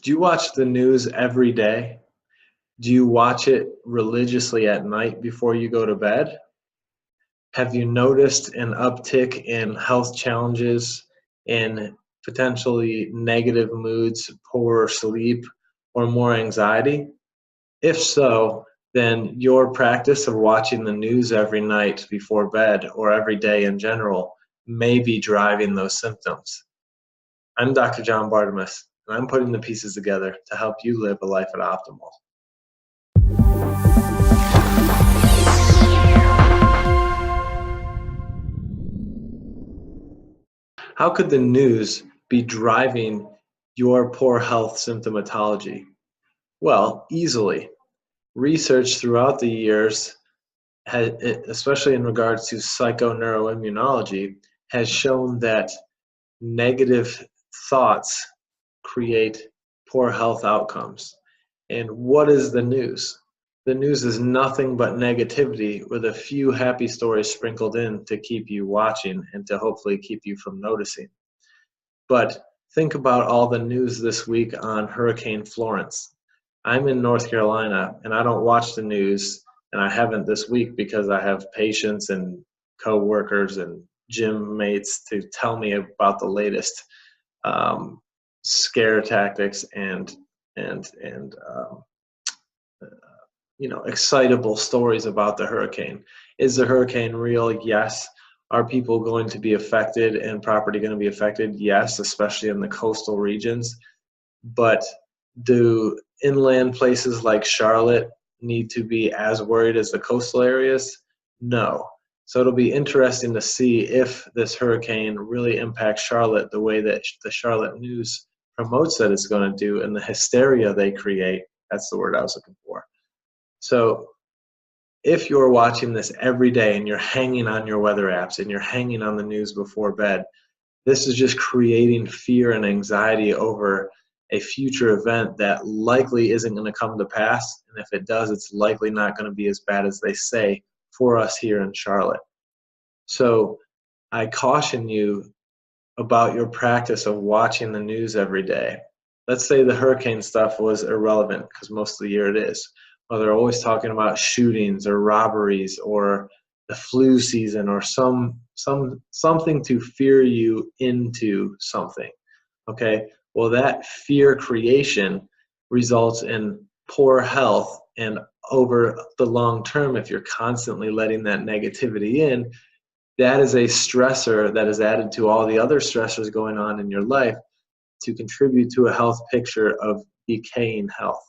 Do you watch the news every day? Do you watch it religiously at night before you go to bed? Have you noticed an uptick in health challenges, in potentially negative moods, poor sleep, or more anxiety? If so, then your practice of watching the news every night before bed or every day in general may be driving those symptoms. I'm Dr. John Bartemus, and I'm putting the pieces together to help you live a life at optimal. How could the news be driving your poor health symptomatology? Well, easily. Research throughout the years, especially in regards to psychoneuroimmunology, has shown that negative thoughts create poor health outcomes. And what is the news? The news is nothing but negativity with a few happy stories sprinkled in to keep you watching and to hopefully keep you from noticing. But think about all the news this week on Hurricane Florence. I'm in North Carolina and I don't watch the news, and I haven't this week because I have patients and coworkers and gym mates to tell me about the latest scare tactics and excitable stories about the hurricane. Is the hurricane real? Yes. Are people going to be affected and property going to be affected? Yes, especially in the coastal regions. But do inland places like Charlotte need to be as worried as the coastal areas? No. So it'll be interesting to see if this hurricane really impacts Charlotte the way that the Charlotte news promotes that it's going to do, and the hysteria they create. That's the word I was looking for. So if you're watching this every day and you're hanging on your weather apps and you're hanging on the news before bed, this is just creating fear and anxiety over a future event that likely isn't going to come to pass. And if it does, it's likely not going to be as bad as they say for us here in Charlotte. So I caution you about your practice of watching the news every day. Let's say the hurricane stuff was irrelevant, because most of the year it is. Well, they're always talking about shootings or robberies or the flu season or something to fear you into something. Okay? Well, that fear creation results in poor health, and over the long term, if you're constantly letting that negativity in, that is a stressor that is added to all the other stressors going on in your life to contribute to a health picture of decaying health.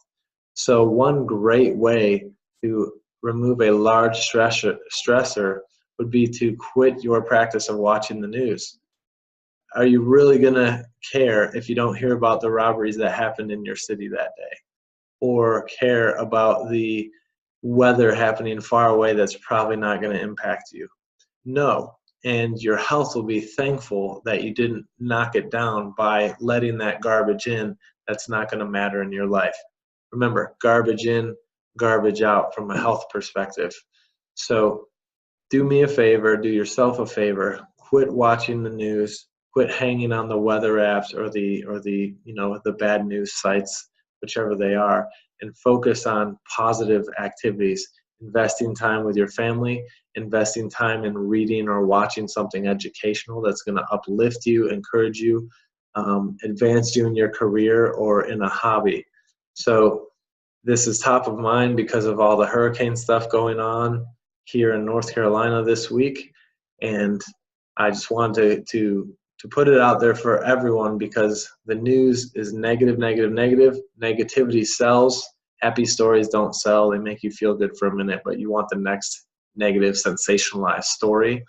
So one great way to remove a large stressor would be to quit your practice of watching the news. Are you really going to care if you don't hear about the robberies that happened in your city that day, or care about the weather happening far away that's probably not going to impact you? No. And your health will be thankful that you didn't knock it down by letting that garbage in that's not going to matter in your life. Remember, garbage in, garbage out from a health perspective. So do me a favor, do yourself a favor, quit watching the news, quit hanging on the weather apps or the bad news sites, whichever they are, and focus on positive activities. Investing time with your family, investing time in reading or watching something educational that's going to uplift you, encourage you, advance you in your career or in a hobby. So this is top of mind because of all the hurricane stuff going on here in North Carolina this week. And I just wanted to put it out there for everyone, because the news is negative, negative, negative. Negativity sells. Happy stories don't sell. They make you feel good for a minute, but you want the next negative, sensationalized story.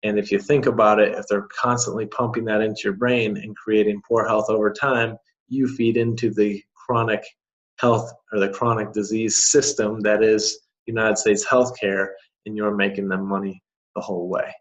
And if you think about it, if they're constantly pumping that into your brain and creating poor health over time, you feed into the chronic health or the chronic disease system that is United States healthcare, and you're making them money the whole way.